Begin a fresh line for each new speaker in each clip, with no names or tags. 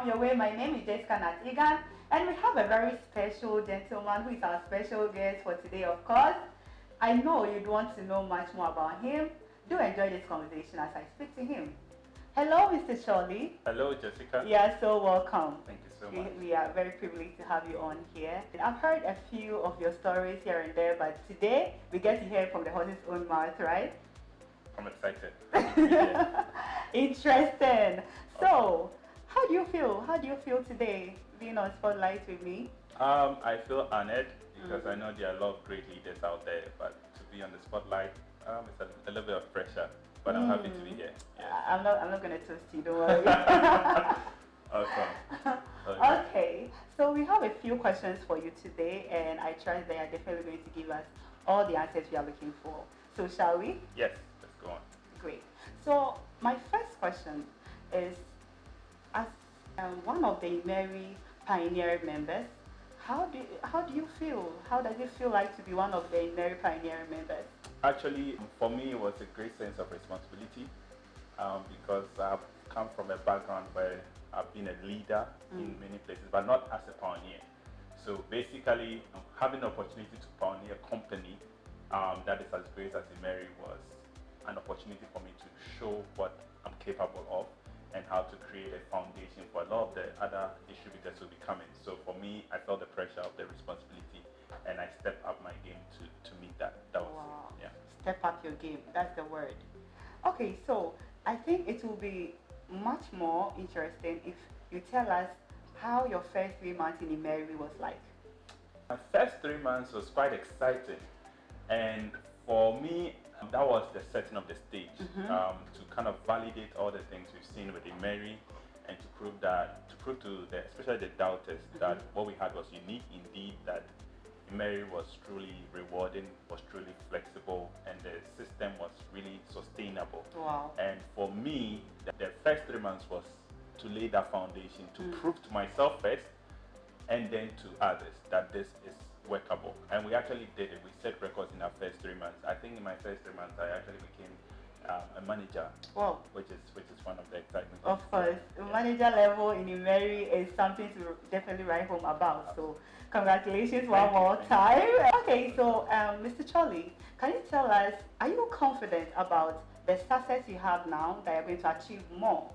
come your way. My name is Jessica Natigan, and we have a very special gentleman who is our special guest for today, of course. I know you'd want to know much more about him. Do enjoy this conversation as I speak to him. Hello, Mr. Charlie.
Hello, Jessica.
Yeah, so welcome.
Thank you so much.
We are very privileged to have you on here. I've heard a few of your stories here and there, but today we get to hear from the horse's own mouth, right?
I'm excited.
Interesting. So, how do you feel? How do you feel today being on Spotlight with me?
I feel honored because I know there are a lot of great leaders out there, but to be on the spotlight, it's a little bit of pressure. But I'm happy to be here. Yes.
I'm not gonna toast you. Don't worry.
Awesome.
Okay. So we have a few questions for you today, and I trust they are definitely going to give us all the answers we are looking for. So shall we?
Yes. Let's go on.
Great. So my first question is, as one of the Mary Pioneer members, how do you feel? How does it feel like to be one of the Mary Pioneer members?
Actually, for me, it was a great sense of responsibility because I've come from a background where I've been a leader in many places, but not as a pioneer. So basically, having the opportunity to pioneer a company that is as great as Mary was an opportunity for me to show what I'm capable of and how to create a foundation for a lot of the other distributors who will be coming. So for me, I felt the pressure of the responsibility, and I stepped up my game to meet that. That was it. Yeah.
Step up your game. That's the word. Okay, so I think it will be much more interesting if you tell us how your first 3 months in Mary was like.
My first 3 months was quite exciting, and for me, that was the setting of the stage to kind of validate all the things we've seen with Mary, and to prove to the, especially the doubters, that what we had was unique indeed, that Mary was truly rewarding, was truly flexible, and the system was really sustainable.
Wow.
And for me, the first 3 months was to lay that foundation, to prove to myself first, and then to others that this is workable. And we actually did it. We set records in our first 3 months. I think in my first 3 months, I actually became a manager.
Wow.
Which is one of the excitement.
Of course, manager level in Mary is something to definitely write home about. So, congratulations one more time. Okay, so Mr. Charlie, can you tell us, are you confident about the success you have now that you're going to achieve more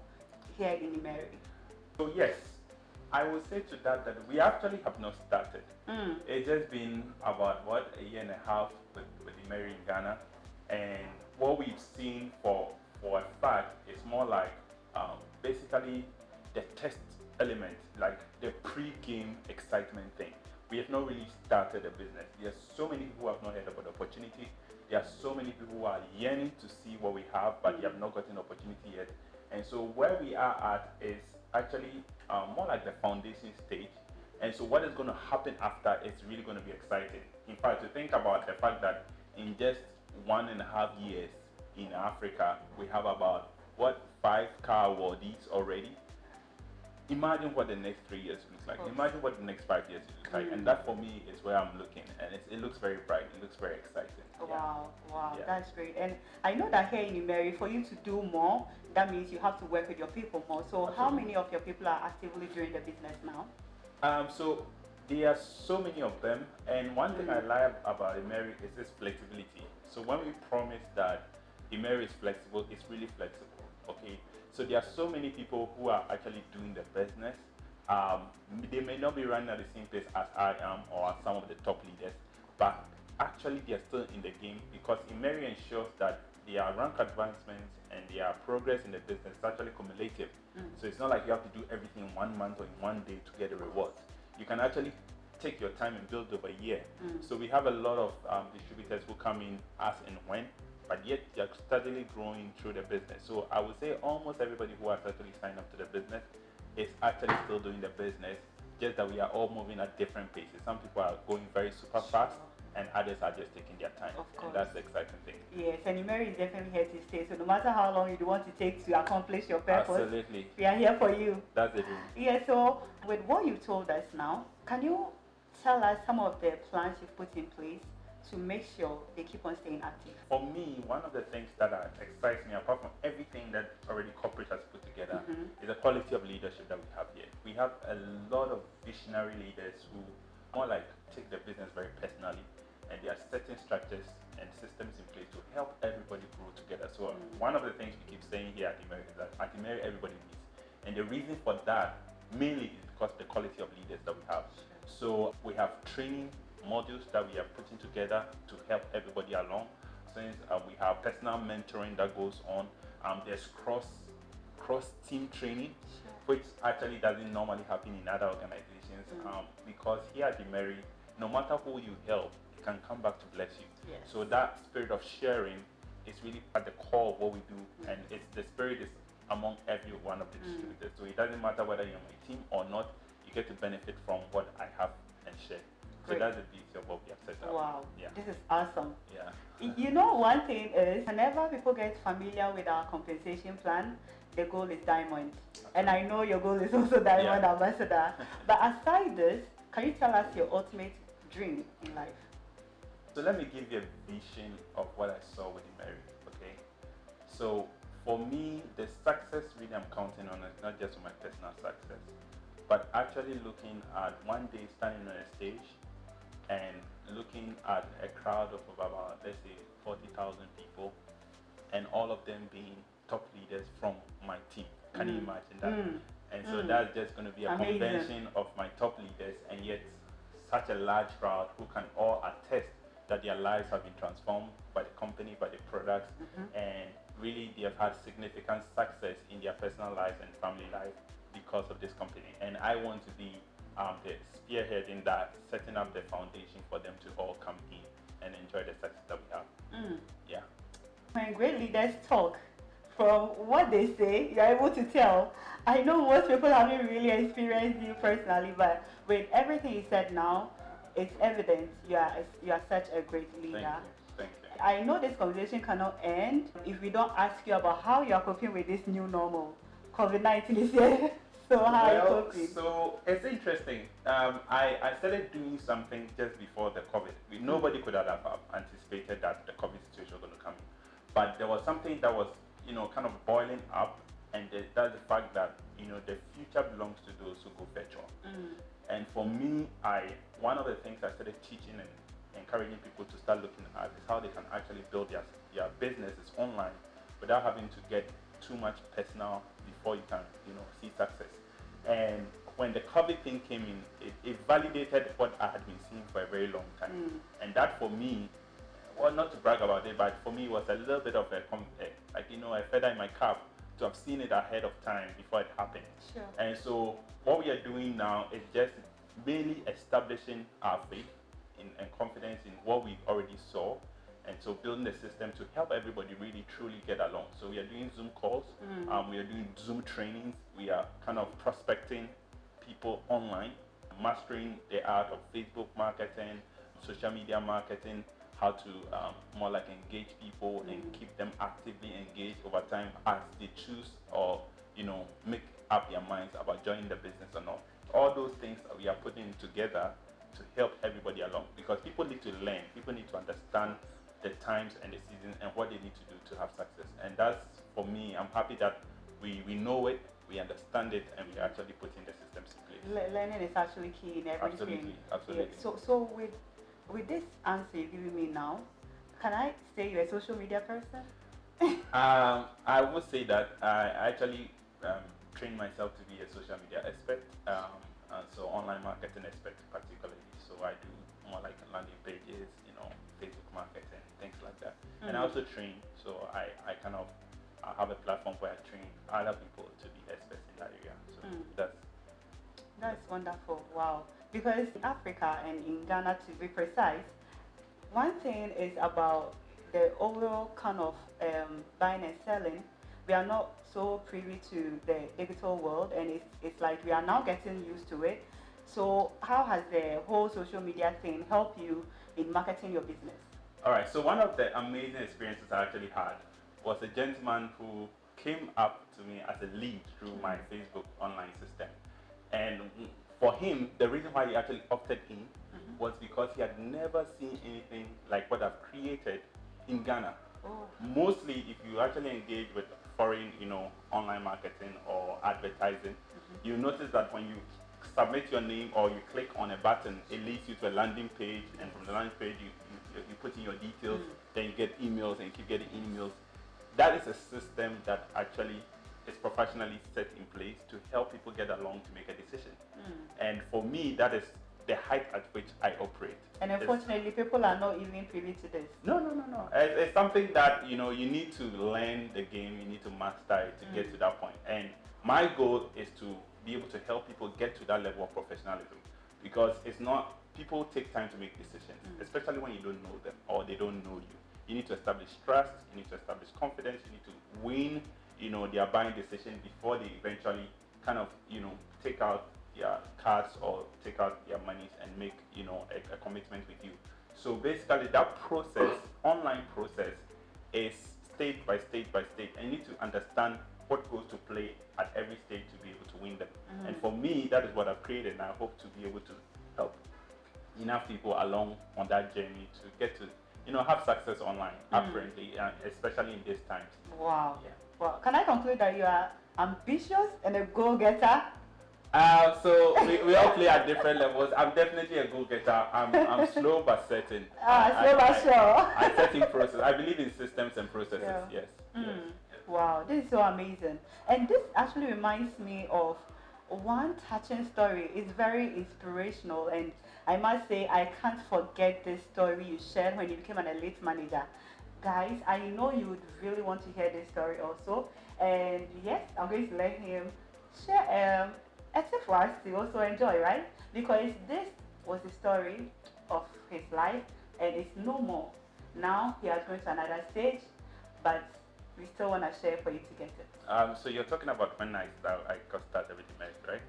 here in Mary?
So yes, I would say to that we actually have not started. It's just been about a year and a half with the Mary in Ghana, and what we've seen for a fact is more like basically the test element, like the pre-game excitement thing. We have not really started a business. There are so many people who have not heard about the opportunity. There are so many people who are yearning to see what we have, but they have not gotten opportunity yet. And so where we are at is actually more like the foundation stage. And so what is going to happen after is really going to be exciting. In fact, to think about the fact that in just 1.5 years in Africa, we have about 5 car awardees already. Imagine what the next 3 years looks like. Imagine what the next 5 years looks like. And that for me is where I'm looking, and it looks very bright. It looks very exciting.
Wow, wow,
Yeah.
That's great. And I know that here in Mary, for you to do more, that means you have to work with your people more. So how many of your people are actively doing the business now?
So there are so many of them, and one thing I like about Mary is this flexibility. So when we promise that Mary is flexible, it's really flexible. Okay, so there are so many people who are actually doing the business. They may not be running at the same place as I am or as some of the top leaders, but actually they are still in the game, because Mary ensures that their rank advancements and their progress in the business is actually cumulative. So it's not like you have to do everything in 1 month or in 1 day to get the rewards. You can actually take your time and build over a year. So we have a lot of distributors who come in as and when, but yet they're steadily growing through the business. So I would say almost everybody who has actually signed up to the business is actually still doing the business, just that we are all moving at different paces. Some people are going very super fast, and others are just taking their time.
Of course.
And that's the exciting thing.
Yes, and Mary is definitely here to stay. So no matter how long you want to take to accomplish your purpose,
Absolutely.
we are here for you.
That's the dream.
Yeah, so with what you've told us now, can you tell us some of the plans you've put in place to make sure they keep on staying active?
For me, one of the things that excites me, apart from everything that already corporate has put together, is the quality of leadership that we have here. We have a lot of visionary leaders who more like take the business very personally, and there are certain structures and systems in place to help everybody grow together. So one of the things we keep saying here at Imeri is that at Imeri everybody wins. And the reason for that mainly is because of the quality of leaders that we have. So we have training modules that we are putting together to help everybody along. Since we have personal mentoring that goes on, there's cross team training, which actually doesn't normally happen in other organizations, because here at Imeri, no matter who you help, it can come back to bless you.
Yes.
So that spirit of sharing is really at the core of what we do, and it's the spirit is among every one of the distributors. So it doesn't matter whether you're on my team or not, you get to benefit from what I have and share. So
Great.
that's the beauty of what we have set up.
Wow,
Yeah.
this is awesome.
Yeah.
You know, one thing is, whenever people get familiar with our compensation plan, the goal is diamond. And I know your goal is also diamond ambassador. But aside this, can you tell us your ultimate dream in life?
So let me give you a vision of what I saw with Mary, okay? So for me, the success really I'm counting on is not just my personal success, but actually looking at one day standing on a stage and looking at a crowd of about, let's say, 40,000 people, and all of them being top leaders from my team. Can you imagine that? And so that's just going to be a
Amazing.
convention of my top leaders, and yet such a large crowd who can all attest that their lives have been transformed by the company, by the products, and really they have had significant success in their personal lives and family life because of this company. And I want to be the spearhead in that, setting up the foundation for them to all come in and enjoy the success that we have. Yeah.
When great leaders talk, from what they say, you're able to tell. I know most people haven't really experienced you personally, but with everything you said now, it's evident you are such a great leader.
Thank you.
I know this conversation cannot end if we don't ask you about how you are coping with this new normal. COVID-19 is here. So how are you coping?
So it's interesting. I started doing something just before the COVID. Nobody could have anticipated that the COVID situation was going to come in. But there was something that was, kind of boiling up, and that's the fact that, the future belongs to those who go virtual. And for me, one of the things I started teaching and encouraging people to start looking at is how they can actually build their businesses online without having to get too much personal before you can, see success. And when the COVID thing came in, it validated what I had been seeing for a very long time. And that for me, well, not to brag about it, but for me it was a little bit of a feather in my cap to have seen it ahead of time before it happened.
Sure.
And so what we are doing now is just mainly establishing our faith and confidence in what we already saw, and so building the system to help everybody really truly get along. So we are doing Zoom calls, we are doing Zoom trainings, we are kind of prospecting people online, mastering the art of Facebook marketing, social media marketing, how to more like engage people and keep them actively engaged over time as they choose or make up their minds about joining the business or not. All those things that we are putting together to help everybody along, because people need to learn, people need to understand the times and the seasons and what they need to do to have success. And that's, for me, I'm happy that we know it, we understand it, and we actually putting the systems in place.
Learning is actually key in everything.
Absolutely.
Yeah. So with this answer you're giving me now, can I say you're a social media person?
I would say that I actually trained myself to be a social media expert, and so online marketing expert particularly. So I do more like landing pages, Facebook marketing, things like that. And I also train, so I have a platform where I train other people to be experts in that area. So
that's wonderful. Wow. Because in Africa and in Ghana, to be precise, one thing is about the overall kind of buying and selling. We are not so privy to the digital world, and it's like we are now getting used to it. So how has the whole social media thing helped you in marketing your business?
All right, so one of the amazing experiences I actually had was a gentleman who came up to me as a lead through my Facebook online system. And for him, the reason why he actually opted in was because he had never seen anything like what I've created in Ghana.
Oh.
Mostly, if you actually engage with foreign, online marketing or advertising, you notice that when you submit your name or you click on a button, it leads you to a landing page, and from the landing page, you put in your details, then you get emails, and you keep getting emails. That is a system that actually is professionally set in place to help people get along to make a decision. And for me, that is the height at which I operate.
And unfortunately, people are not even privy to this.
No. It's something that you need to learn the game. You need to master it to get to that point. And my goal is to be able to help people get to that level of professionalism, because it's not, people take time to make decisions, especially when you don't know them or they don't know you. You need to establish trust. You need to establish confidence. You need to win, their buying decision before they eventually kind of, take out their cards or take out their monies and make, a commitment with you. So basically, that process, online process, is stage by stage by stage. And you need to understand what goes to play at every stage to be able to win them. And for me, that is what I've created, and I hope to be able to help enough people along on that journey to get to, have success online, apparently, especially in these times.
Wow.
Yeah.
Well, can I conclude that you are ambitious and a go-getter?
So we all play at different levels. I'm definitely a go-getter. I'm slow but certain.
Slow but sure.
I set in process. I believe in systems and processes.
Yeah.
Yes. Yes.
Wow, this is so amazing. And this actually reminds me of one touching story. It's very inspirational, and I must say I can't forget this story you shared when you became an elite manager. Guys, I know you would really want to hear this story also. And yes, I'm going to let him share a tip for us to also enjoy, right? Because this was the story of his life, and it's no more. Now he has gone to another stage, but we still want to share for you to get it.
So you're talking about when I got started with the marriage, right?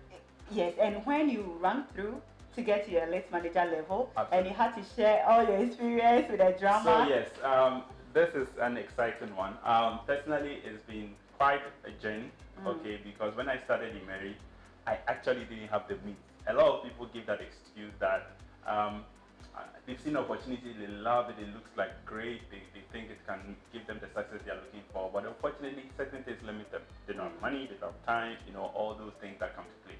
Yes, and when you ran through to get to your elite manager level,
Absolutely.
and you had to share all your experience with the drama.
So yes, this is an exciting one. Personally, it's been quite a journey, okay, because when I started in Mary, I actually didn't have the means. A lot of people give that excuse that they've seen opportunity, they love it, it looks like great, they think it can give them the success they're looking for, but unfortunately certain things limit them. They don't have money, they don't have time, all those things that come to play.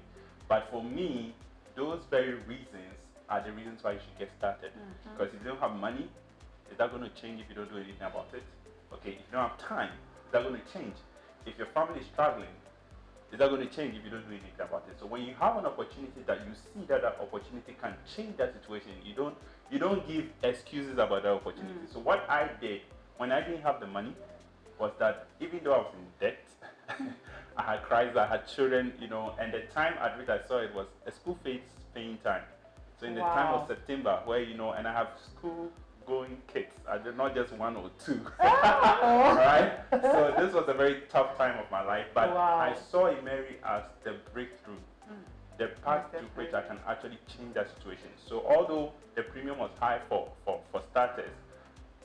But for me, those very reasons are the reasons why you should get started. Because if you don't have money, is that going to change if you don't do anything about it? Okay, if you don't have time, is that going to change? If your family is struggling, is that going to change if you don't do anything about it? So when you have an opportunity that you see that opportunity can change that situation, you don't give excuses about that opportunity. So what I did when I didn't have the money was that even though I was in debt, I had crisis, I had children, and the time at which I saw it was a school fees paying time. So in the time of September, where and I have school going kids. I did not just one or two. Right? So this was a very tough time of my life, but I saw Mary as the breakthrough, the path to which I can actually change that situation. So although the premium was high for starters,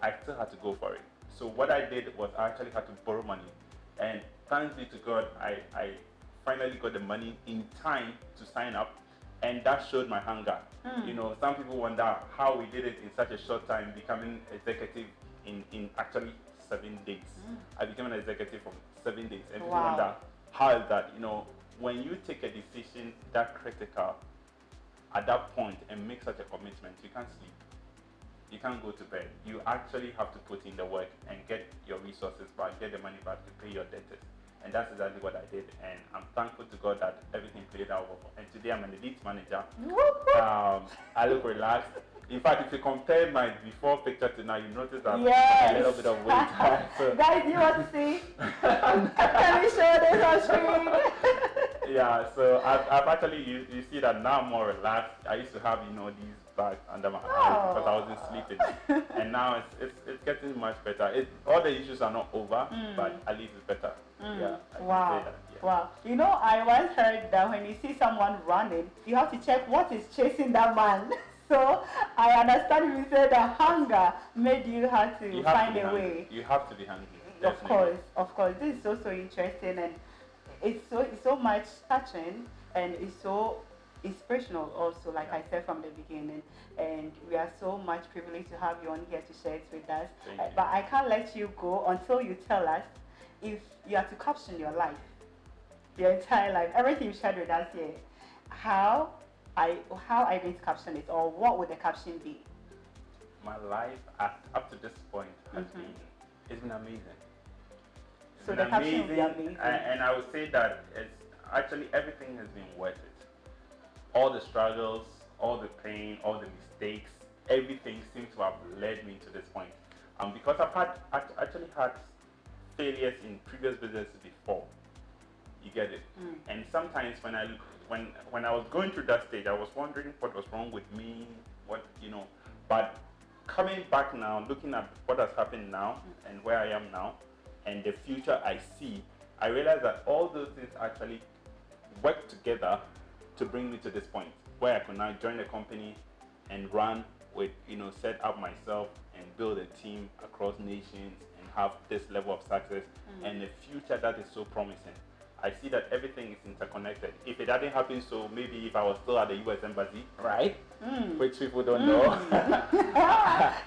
I still had to go for it. So what I did was I actually had to borrow money, and thanks be to God, I finally got the money in time to sign up. And that showed my hunger. Some people wonder how we did it in such a short time, becoming executive in actually 7 days. I became an executive for 7 days. And people wonder, how is that? When you take a decision that critical at that point and make such a commitment, you can't sleep. You can't go to bed. You actually have to put in the work and get your resources back, get the money back to pay your debtors. And that's exactly what I did, and I'm thankful to God that everything played out well. And today I'm an elite manager. I look relaxed. In fact, if you compare my before picture to now, you notice that a little bit of weight. So,
guys, you want to see? Can we show this on screen?
Yeah, so I've actually, you see that now I'm more relaxed. I used to have, these bags under my eyes because I wasn't sleeping. And now it's getting much better. All the issues are not over, but at least it's better. Yeah,
wow.
Yeah.
Wow. I once heard that when you see someone running, you have to check what is chasing that man. So I understand you said that hunger made you have to find a way.
You have to be hungry.
Definitely. Of course. This is so interesting, and it's so much touching, and it's so inspirational also, like I said from the beginning. And we are so much privileged to have you on here to share it with us. But I can't let you go until you tell us, if you are to caption your life, your entire life, everything you shared with us here, how are you going to caption it, or what would the caption be?
My life up to this point has been amazing.
So the caption will be amazing.
And I would say that it's actually everything has been worth it. All the struggles, all the pain, all the mistakes, everything seems to have led me to this point. Because I've actually had failures in previous businesses before. You get it? And sometimes when I was going through that stage, I was wondering what was wrong with me, but coming back now, looking at what has happened now and where I am now and the future I see, I realized that all those things actually work together to bring me to this point where I can now join a company and run with, set up myself and build a team across nations and have this level of success and a future that is so promising. I see that everything is interconnected. If it hadn't happened, so maybe if I was still at the US Embassy, right? Which people don't know.
The cat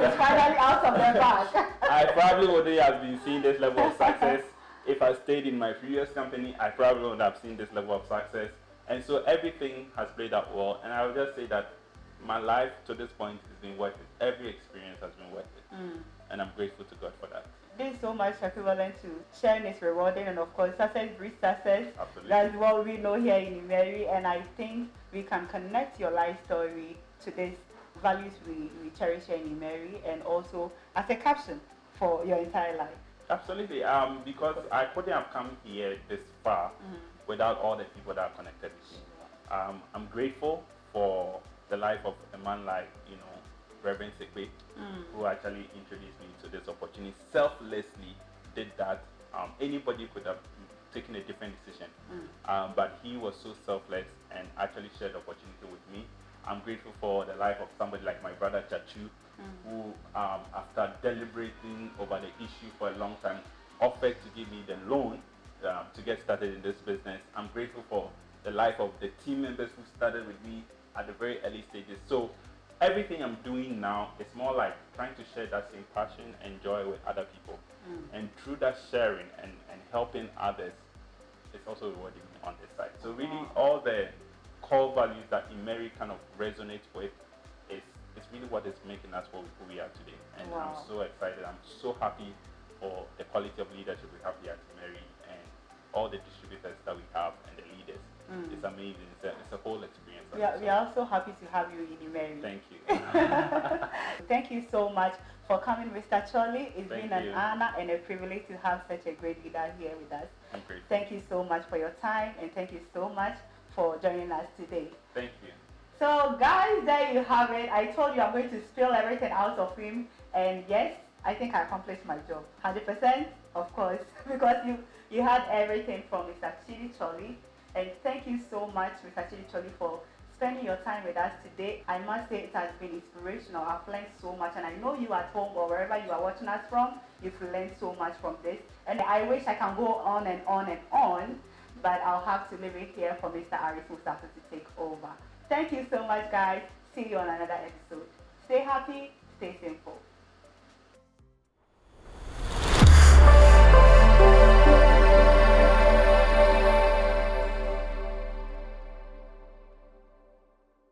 is finally out of their bag.
I probably wouldn't have been seeing this level of success. If I stayed in my previous company, I probably would have seen this level of success. And so everything has played out well. And I would just say that my life to this point has been worth it. Every experience has been worth it. And I'm grateful to God for that.
This is so much equivalent to sharing is rewarding, and of course success breeds success.
Absolutely.
That's what we know here in Mary, and I think we can connect your life story to these values we cherish here in Mary, and also as a caption for your entire life.
Absolutely, because I couldn't have come here this far without all the people that are connected with me. I'm grateful for the life of a man like, Reverend Sekwe, who actually introduced me to this opportunity. Selflessly did that. Anybody could have taken a different decision, but he was so selfless and actually shared the opportunity with me. I'm grateful for the life of somebody like my brother Chachu, who, after deliberating over the issue for a long time, offered to give me the loan to get started in this business. I'm grateful for the life of the team members who started with me at the very early stages. So everything I'm doing now is more like trying to share that same passion and joy with other people. And through that sharing and helping others, it's also rewarding me on this side. So really all the core values that Mary kind of resonates with is really what is making us who we are today. And I'm so excited. I'm so happy for the quality of leadership we have here at Mary and all the distributors that we have and the leaders. It's amazing. It's a whole experience.
We are also happy to have you in Mary.
Thank you.
Thank you so much for coming, Mr. Charlie. It's been an honor and a privilege to have such a great leader here with us.
I'm grateful.
Thank you so much for your time, and thank you so much for joining us today.
Thank you.
So guys, there you have it. I told you I'm going to spill everything out of him, and yes, I think I accomplished my job 100%, of course, because you had everything from Mr. Tchidi Charlie. And thank you so much, Mr. Tchidi Charlie, for spending your time with us today. I must say it has been inspirational. I've learned so much, and I know you at home or wherever you are watching us from, you've learned so much from this. And I wish I can go on and on and on, but I'll have to leave it here for Mr. Aris Mustafa to take over. Thank you so much, guys. See you on another episode. Stay happy, stay simple.